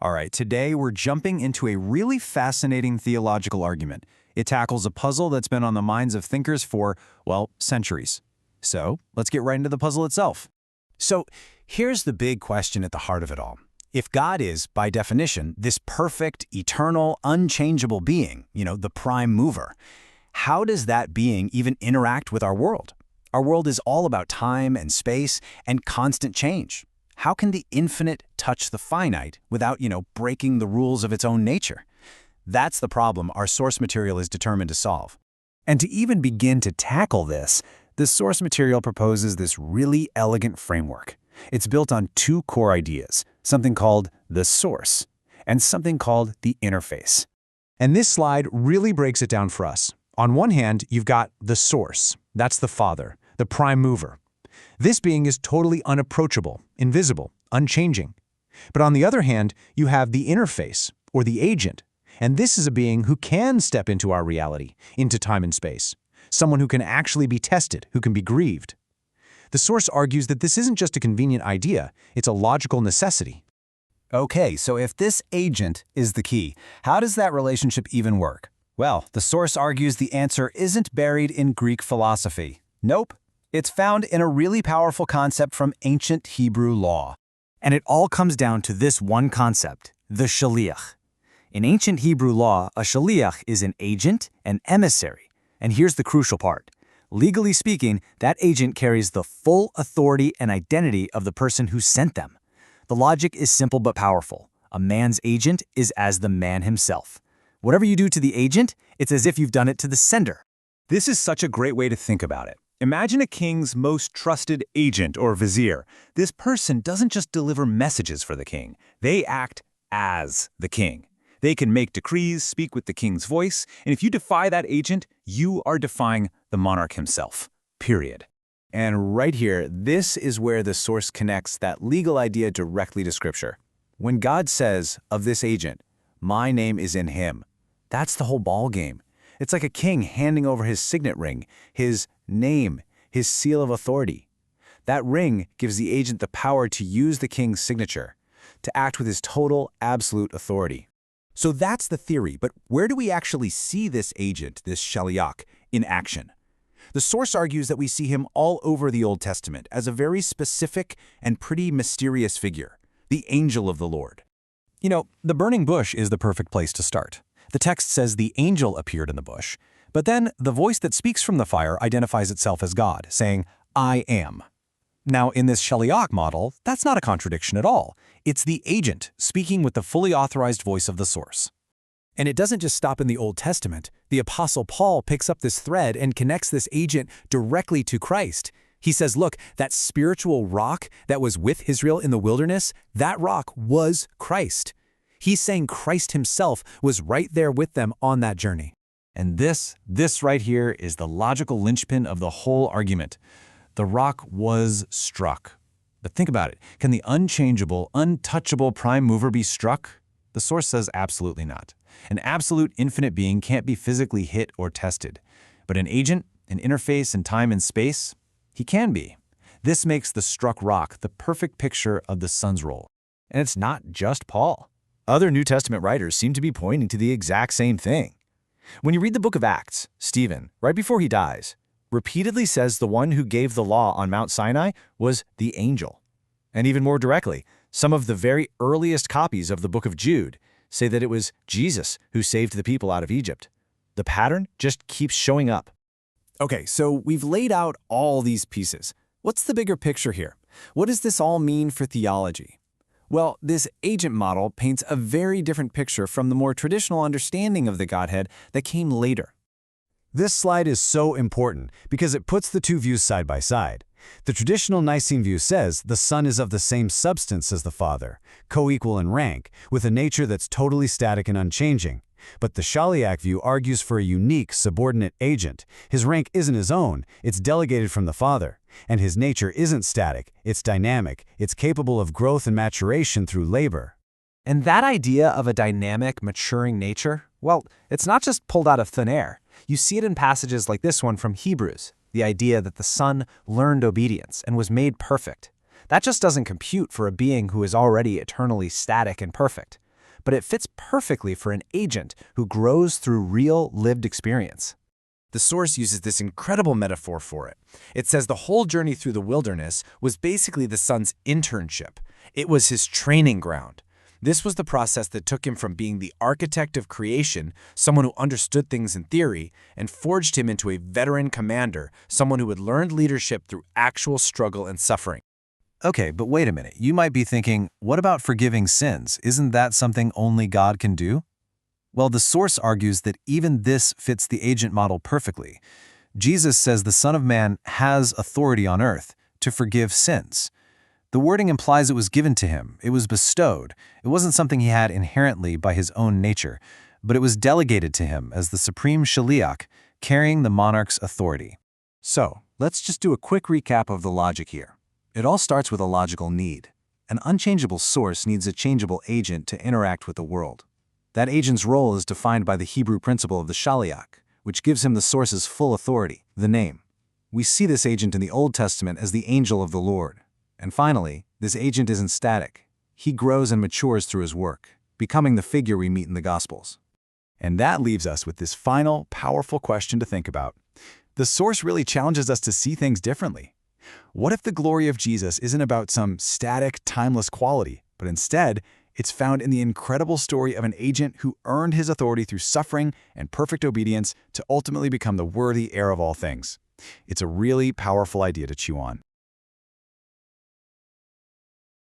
All right, today we're jumping into a really fascinating theological argument. It tackles a puzzle that's been on the minds of thinkers for, well, centuries. So let's get right into the puzzle itself. So here's the big question at the heart of it all. If God is, by definition, this perfect, eternal, unchangeable being, the prime mover, how does that being even interact with our world? Our world is all about time and space and constant change. How can the infinite touch the finite without, breaking the rules of its own nature? That's the problem our source material is determined to solve. And to even begin to tackle this, the source material proposes this really elegant framework. It's built on two core ideas, something called the source and something called the interface. And this slide really breaks it down for us. On one hand, you've got the source. That's the Father, the prime mover. This being is totally unapproachable, invisible, unchanging. But on the other hand, you have the interface, or the agent. And this is a being who can step into our reality, into time and space. Someone who can actually be tested, who can be grieved. The source argues that this isn't just a convenient idea, it's a logical necessity. Okay, so if this agent is the key, how does that relationship even work? Well, the source argues the answer isn't buried in Greek philosophy. Nope. It's found in a really powerful concept from ancient Hebrew law. And it all comes down to this one concept, the shaliach. In ancient Hebrew law, a shaliach is an agent, an emissary. And here's the crucial part. Legally speaking, that agent carries the full authority and identity of the person who sent them. The logic is simple but powerful. A man's agent is as the man himself. Whatever you do to the agent, it's as if you've done it to the sender. This is such a great way to think about it. Imagine a king's most trusted agent or vizier. This person doesn't just deliver messages for the king. They act as the king. They can make decrees, speak with the king's voice, and if you defy that agent, you are defying the monarch himself. Period. And right here, this is where the source connects that legal idea directly to Scripture. When God says of this agent, "My name is in him," that's the whole ball game. It's like a king handing over his signet ring, his name, his seal of authority. That ring gives the agent the power to use the king's signature, to act with his total, absolute authority. So that's the theory, but where do we actually see this agent, this shaliach, in action? The source argues that we see him all over the Old Testament as a very specific and pretty mysterious figure, the angel of the Lord. The burning bush is the perfect place to start. The text says the angel appeared in the bush, but then the voice that speaks from the fire identifies itself as God, saying, "I am." Now, in this shaliach model, that's not a contradiction at all. It's the agent speaking with the fully authorized voice of the source. And it doesn't just stop in the Old Testament. The Apostle Paul picks up this thread and connects this agent directly to Christ. He says, look, that spiritual rock that was with Israel in the wilderness, that rock was Christ. He's saying Christ himself was right there with them on that journey. And this right here is the logical linchpin of the whole argument. The rock was struck. But think about it. Can the unchangeable, untouchable prime mover be struck? The source says absolutely not. An absolute infinite being can't be physically hit or tested. But an agent, an interface in time and space, he can be. This makes the struck rock the perfect picture of the Son's role. And it's not just Paul. Other New Testament writers seem to be pointing to the exact same thing. When you read the book of Acts, Stephen, right before he dies, repeatedly says the one who gave the law on Mount Sinai was the angel. And even more directly, some of the very earliest copies of the book of Jude say that it was Jesus who saved the people out of Egypt. The pattern just keeps showing up. Okay, so we've laid out all these pieces. What's the bigger picture here? What does this all mean for theology? Well, this agent model paints a very different picture from the more traditional understanding of the Godhead that came later. This slide is so important because it puts the two views side by side. The traditional Nicene view says the Son is of the same substance as the Father, co-equal in rank, with a nature that's totally static and unchanging. But the Shaliach view argues for a unique, subordinate agent. His rank isn't his own, it's delegated from the Father. And his nature isn't static, it's dynamic, it's capable of growth and maturation through labor. And that idea of a dynamic, maturing nature, well, it's not just pulled out of thin air. You see it in passages like this one from Hebrews, the idea that the Son learned obedience and was made perfect. That just doesn't compute for a being who is already eternally static and perfect. but it fits perfectly for an agent who grows through real lived experience. The source uses this incredible metaphor for it. It says the whole journey through the wilderness was basically the son's internship. It was his training ground. This was the process that took him from being the architect of creation, someone who understood things in theory, and forged him into a veteran commander, someone who had learned leadership through actual struggle and suffering. Okay, but wait a minute. You might be thinking, what about forgiving sins? Isn't that something only God can do? Well, the source argues that even this fits the agent model perfectly. Jesus says the Son of Man has authority on earth to forgive sins. The wording implies it was given to him, it was bestowed. It wasn't something he had inherently by his own nature, but it was delegated to him as the supreme shaliach, carrying the monarch's authority. So, let's just do a quick recap of the logic here. It all starts with a logical need. An unchangeable source needs a changeable agent to interact with the world. That agent's role is defined by the Hebrew principle of the shaliach, which gives him the source's full authority, the name. We see this agent in the Old Testament as the angel of the Lord. And finally, this agent isn't static. He grows and matures through his work, becoming the figure we meet in the Gospels. And that leaves us with this final, powerful question to think about. The source really challenges us to see things differently. What if the glory of Jesus isn't about some static, timeless quality, but instead, it's found in the incredible story of an agent who earned his authority through suffering and perfect obedience to ultimately become the worthy heir of all things? It's a really powerful idea to chew on.